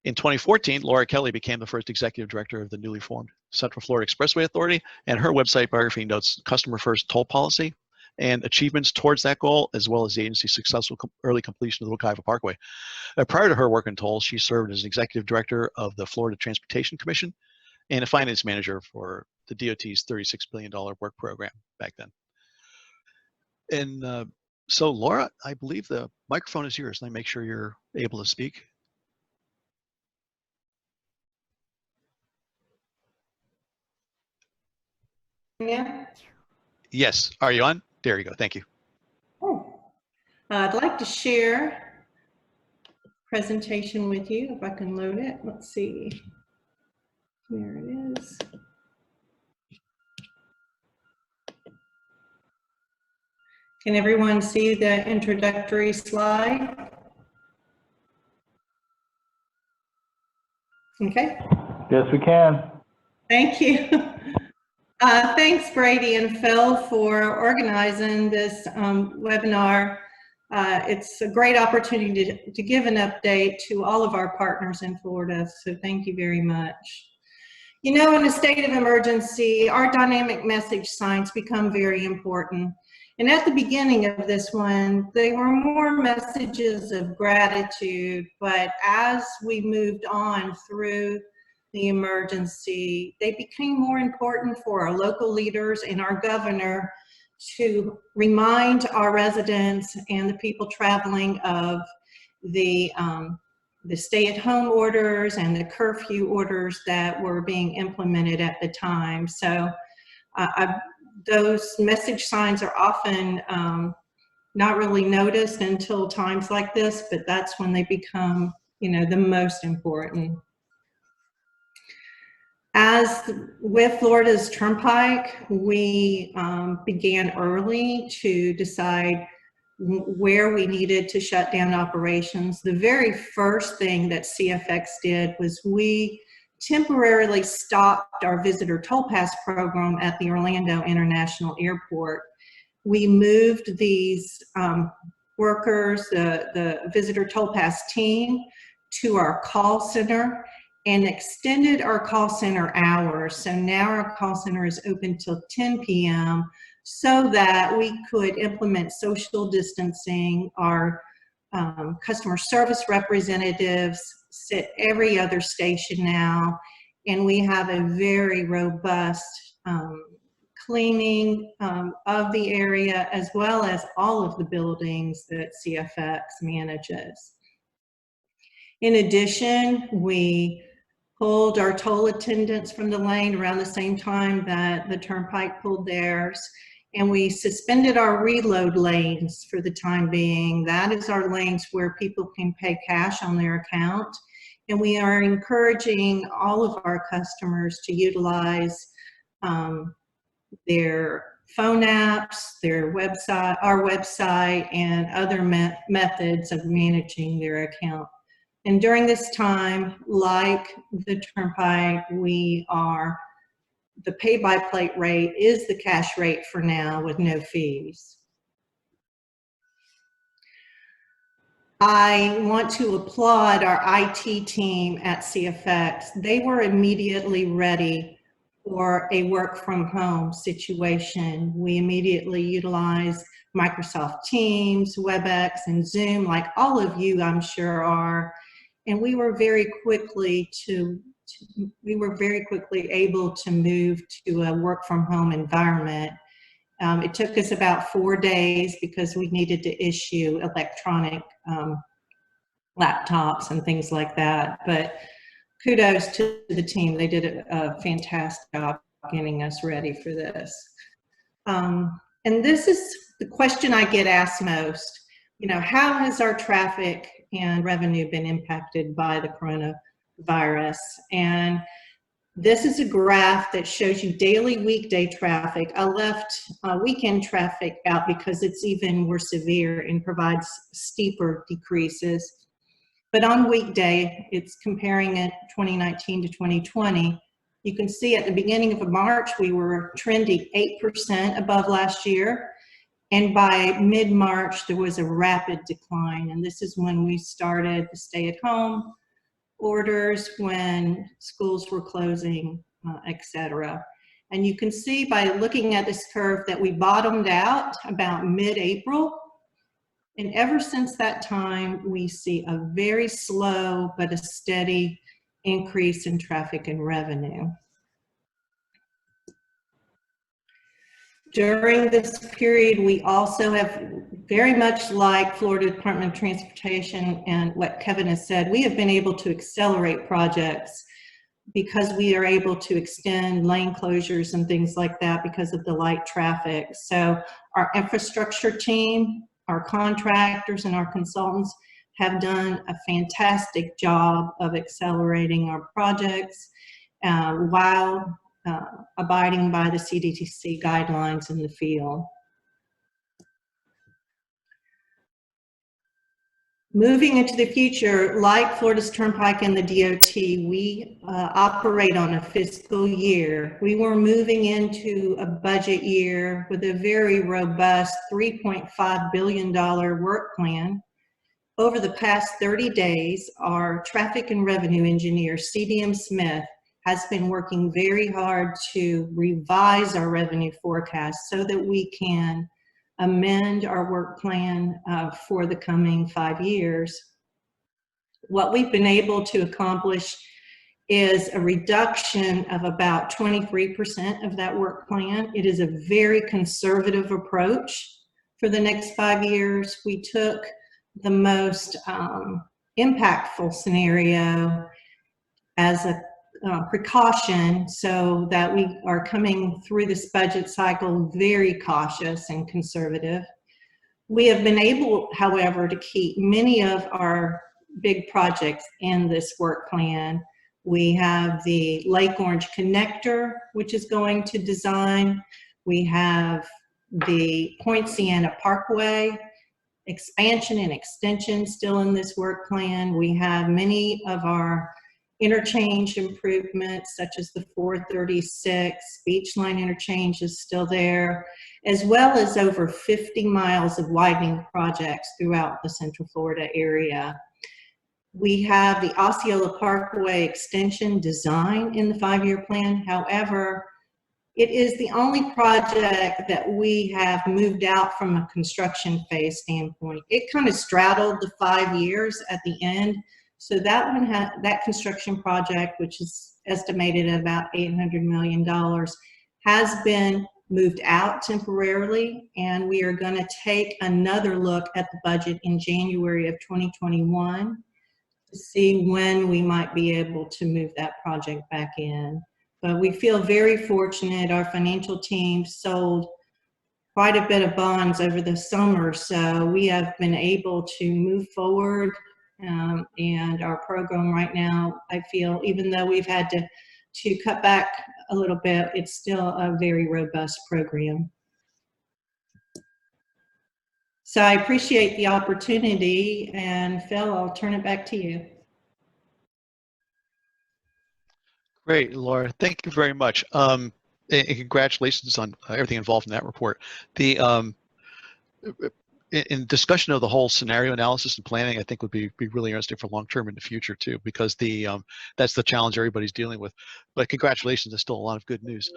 In 2014, Laura Kelley became the first executive director of the newly formed Central Florida Expressway Authority, and her website biography notes customer first toll policy and achievements towards that goal, as well as the agency's successful early completion of the Wekiva Parkway. Prior to her work in tolls, she served as an executive director of the Florida Transportation Commission and a finance manager for the DOT's $36 billion work program back then. And so, Laura, I believe the microphone is yours. Let me make sure you're able to speak. Yeah. Yes. Are you on? There you go. Thank you. Oh. I'd like to share a presentation with you if I can load it. Let's see. There it is. Can everyone see the introductory slide? Okay. Yes, we can. Thank you. Thanks, Brady and Phil, for organizing this webinar. It's a great opportunity to give an update to all of our partners in Florida, so thank you very much. You know, in a state of emergency, our dynamic message signs become very important. And at the beginning of this one, they were more messages of gratitude, but as we moved on through the emergency, they became more important for our local leaders and our governor to remind our residents and the people traveling of the stay-at-home orders and the curfew orders that were being implemented at the time. So those message signs are often not really noticed until times like this, but that's when they become, you know, the most important. As with Florida's Turnpike, we began early to decide where we needed to shut down operations. The very first thing that CFX did was we temporarily stopped our visitor toll pass program at the Orlando International Airport. We moved these workers, the visitor toll pass team, to our call center and extended our call center hours. So now our call center is open till 10 p.m. so that we could implement social distancing. Our customer service representatives sit every other station now, and we have a very robust cleaning of the area, as well as all of the buildings that CFX manages. In addition, we pulled our toll attendants from the lane around the same time that the Turnpike pulled theirs, and we suspended our reload lanes for the time being. That is our lanes where people can pay cash on their account, and we are encouraging all of our customers to utilize their phone apps, their website, our website, and other methods of managing their account. And during this time, like the Turnpike, the pay-by-plate rate is the cash rate for now with no fees. I want to applaud our IT team at CFX. They were immediately ready for a work from home situation. We immediately utilized Microsoft Teams, WebEx, and Zoom, like all of you, I'm sure, are. And we were very quickly able to move to a work from home environment. It took us about 4 days because we needed to issue electronic laptops and things like that. But kudos to the team. They did a fantastic job getting us ready for this. And this is the question I get asked most. You know, how has our traffic and revenue been impacted by the coronavirus? And this is a graph that shows you daily weekday traffic. I left weekend traffic out because it's even more severe and provides steeper decreases. But on weekday, it's comparing it 2019 to 2020. You can see at the beginning of March, we were trending 8% above last year. And by mid-March, there was a rapid decline. And this is when we started the stay-at-home orders when schools were closing, etc. And you can see by looking at this curve that we bottomed out about mid-April. And ever since that time, we see a very slow but a steady increase in traffic and revenue. During this period, we also have, very much like Florida Department of Transportation and what Kevin has said, we have been able to accelerate projects because we are able to extend lane closures and things like that because of the light traffic. So our infrastructure team, our contractors and our consultants have done a fantastic job of accelerating our projects while abiding by the CDTC guidelines in the field. Moving into the future, like Florida's Turnpike and the DOT, we operate on a fiscal year. We were moving into a budget year with a very robust $3.5 billion work plan. Over the past 30 days, our traffic and revenue engineer, CDM Smith, has been working very hard to revise our revenue forecast so that we can amend our work plan for the coming 5 years. What we've been able to accomplish is a reduction of about 23% of that work plan. It is a very conservative approach for the next 5 years. We took the most impactful scenario as a precaution so that we are coming through this budget cycle very cautious and conservative. We have been able, however, to keep many of our big projects in this work plan. We have the Lake Orange Connector, which is going to design. We have the Point Sienna Parkway expansion and extension still in this work plan. We have many of our interchange improvements, such as the 436 Beach Line interchange is still there, as well as over 50 miles of widening projects throughout the Central Florida area. We have the Osceola Parkway extension design in the 5-year plan. However, it is the only project that we have moved out from a construction phase standpoint. It kind of straddled the 5 years at the end. So that one, that construction project, which is estimated at about $800 million, has been moved out temporarily, and we are going to take another look at the budget in January of 2021 to see when we might be able to move that project back in. But we feel very fortunate. Our financial team sold quite a bit of bonds over the summer, so we have been able to move forward. And our program right now, I feel, even though we've had to cut back a little bit, it's still a very robust program. So I appreciate the opportunity, and Phil, I'll turn it back to you. Great, Laura. Thank you very much. And congratulations on everything involved in that report. The in discussion of the whole scenario analysis and planning, I think would be really interesting for long term in the future too, because that's the challenge everybody's dealing with. But congratulations, there's still a lot of good news.